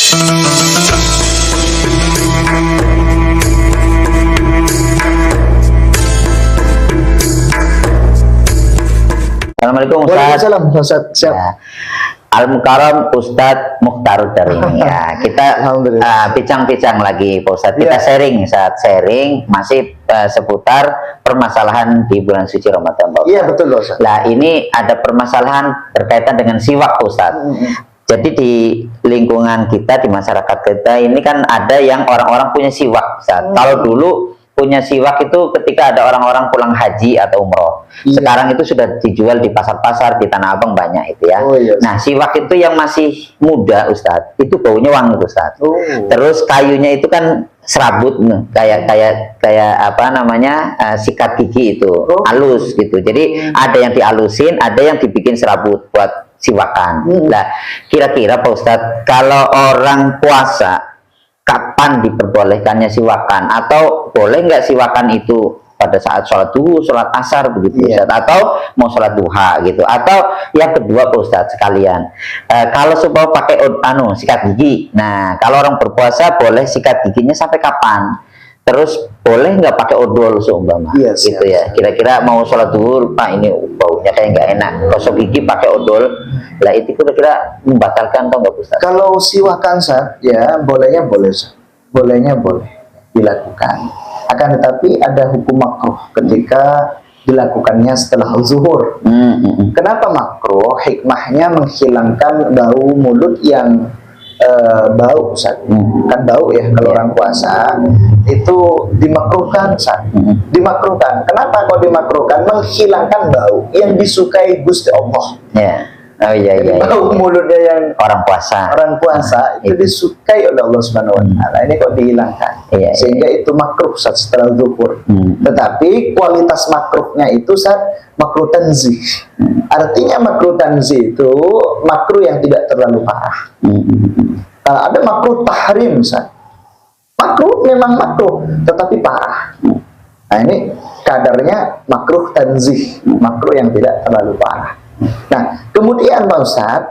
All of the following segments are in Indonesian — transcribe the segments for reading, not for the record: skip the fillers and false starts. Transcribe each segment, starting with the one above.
Assalamualaikum Ustaz. Waalaikumsalam Ustaz. Siap. Ya. Al-Mukarram Ustadz Mukhtaruddin ya. Kita bincang-bincang lagi Pak Ustadz. Kita sharing masih seputar permasalahan di bulan suci Ramadan Pak Ustadz. Iya betul Ustaz. Nah ini ada permasalahan berkaitan dengan siwak Pak Ustadz. Jadi di lingkungan kita, di masyarakat kita ini kan ada yang orang-orang punya siwak Ustadz. Kalau dulu punya siwak itu ketika ada orang-orang pulang haji atau umroh. Iya. Sekarang itu sudah dijual di pasar-pasar, di Tanah Abang banyak itu ya. Oh, iya. Nah, siwak itu yang masih muda Ustadz, itu baunya wangi Ustadz. Oh. Terus kayunya itu kan serabut, kayak apa namanya, sikat gigi itu, halus gitu. Jadi ada yang dihalusin, ada yang dibikin serabut buat siwakan. Nah, kira-kira Pak Ustadz, kalau orang puasa kapan diperbolehkannya siwakan, atau boleh nggak siwakan itu pada saat sholat duhur, sholat asar begitu Ustaz, atau mau sholat duha gitu, atau yang kedua Pak Ustadz sekalian, kalau supaya pakai sikat gigi, nah kalau orang berpuasa boleh sikat giginya sampai kapan? Terus boleh nggak pakai odol seumpama gitu ya, kira-kira mau sholat duhur Pak ini baunya kayak nggak enak, gosok gigi pakai odol, lah itu kira-kira membatalkan atau nggak Ustaz? Kalau siwakan Ustaz, ya bolehnya boleh Ustaz. Bolehnya boleh dilakukan, akan tetapi ada hukum makruh ketika dilakukannya setelah zuhur. Kenapa makruh? Hikmahnya menghilangkan bau mulut yang bau Ustaz. Kan bau ya kalau orang puasa itu dimakruhkan Ustaz. Dimakruhkan. Kenapa kok dimakruhkan? Menghilangkan bau yang disukai Gusti Allah. Ya. Oh iya. Bau mulutnya yang orang puasa itu disukai oleh Allah Subhanahu wa taala. Ini kok dihilangkan. Sehingga itu makruh Ustaz setelah zuhur. Tetapi kualitas makruhnya itu Ustaz makruh tanzih. Artinya makruh tanzih itu makruh yang tidak terlalu parah. Ada makruh tahrim Ustaz. Makruh memang makruh tetapi parah. Nah ini kadarnya makruh tanzih, makruh yang tidak terlalu parah. Nah, kemudian Pak Ustadz,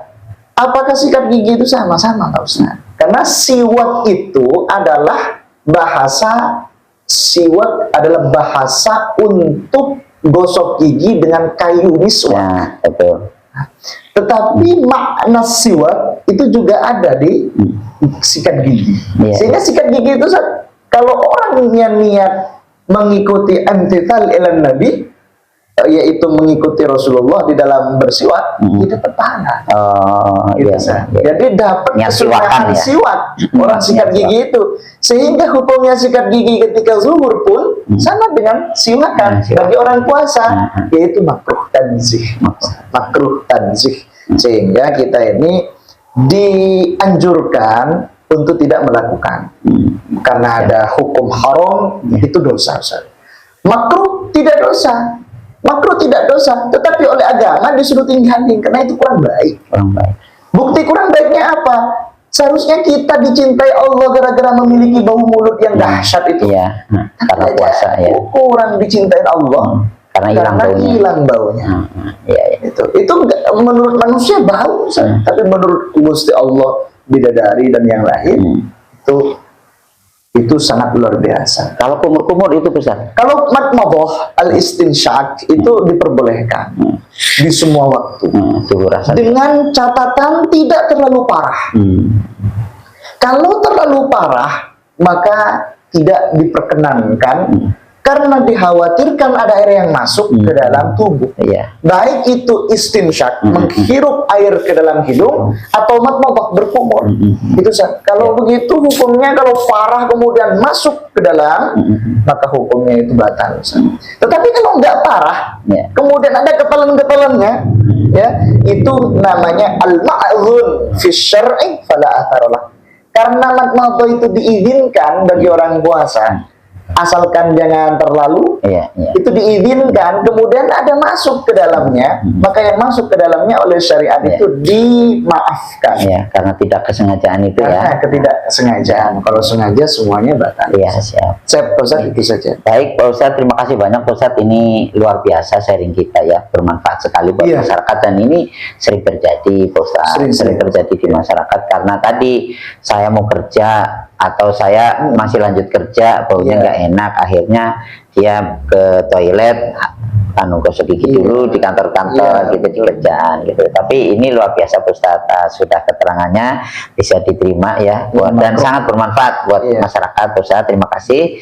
apakah sikat gigi itu sama-sama Pak Ustadz? Karena siwak itu adalah bahasa untuk gosok gigi dengan kayu miswak. Ya, betul. Tetapi makna siwak itu juga ada di sikat gigi. Sehingga sikat gigi itu kalau orang niat mengikuti imtithal ilan Nabi, yaitu mengikuti Rasulullah di dalam bersiwak, tidak terpahala. Jadi dapat kesukaan siwak orang sikat gigi itu, sehingga hukumnya sikat gigi ketika zuhur pun sama dengan siwakan bagi orang puasa, yaitu makruh tanzih. Makruh tanzih, sehingga kita ini dianjurkan untuk tidak melakukan, karena ada hukum haram itu dosa. Makruh tidak dosa. Makruh tidak dosa, tetapi oleh agama disuruh tinggalin karena itu kurang baik. Bukti kurang baiknya apa? Seharusnya kita dicintai Allah gara-gara memiliki bau mulut yang dahsyat itu. Karena puasa ya. Kurang dicintai Allah karena hilang baunya. Itu menurut manusia bau, tapi menurut Gusti Allah, bidadari dan yang lain itu sangat luar biasa. Kalau kumur-kumur itu bisa. Kalau madmadah al-istinsyak itu diperbolehkan di semua waktu. Dengan catatan tidak terlalu parah. Kalau terlalu parah maka tidak diperkenankan, karena dikhawatirkan ada air yang masuk ke dalam tubuh. Baik itu istinsyak, menghirup air ke dalam hidung, atau madmadah berkumur. Itu kalau begitu hukumnya, kalau parah kemudian masuk ke dalam, maka hukumnya itu batal. Tetapi kalau nggak parah, kemudian ada getelan-getelannya, itu namanya al-ma'zun fi syar'i fala atharalah. Karena madmadah itu diizinkan bagi orang puasa, asalkan jangan terlalu, itu diizinkan, kemudian ada masuk ke dalamnya, maka yang masuk ke dalamnya oleh syariat itu dimaafkan. Karena tidak kesengajaan itu karena ketidaksengajaan. Kalau sengaja semuanya batal. Siap, Pak Ustadz, itu saja. Baik, Pak Ustadz, terima kasih banyak Pak Ustadz. Ini luar biasa sharing kita ya, bermanfaat sekali buat masyarakat, dan ini sering terjadi Pak Ustadz, sering terjadi di masyarakat karena tadi saya mau kerja atau saya masih lanjut kerja, baunya nggak enak, akhirnya dia ke toilet, gosok gigi dulu di kantor-kantor gitu, di kerjaan gitu. Tapi ini luar biasa Pak Ustadz, sudah keterangannya bisa diterima ya, dan sangat bermanfaat buat masyarakat Pak Ustadz. Terima kasih,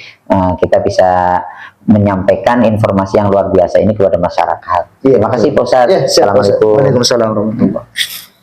kita bisa menyampaikan informasi yang luar biasa ini kepada masyarakat. Terima kasih Pak Ustadz. Assalamualaikum warahmatullahi wabarakatuh.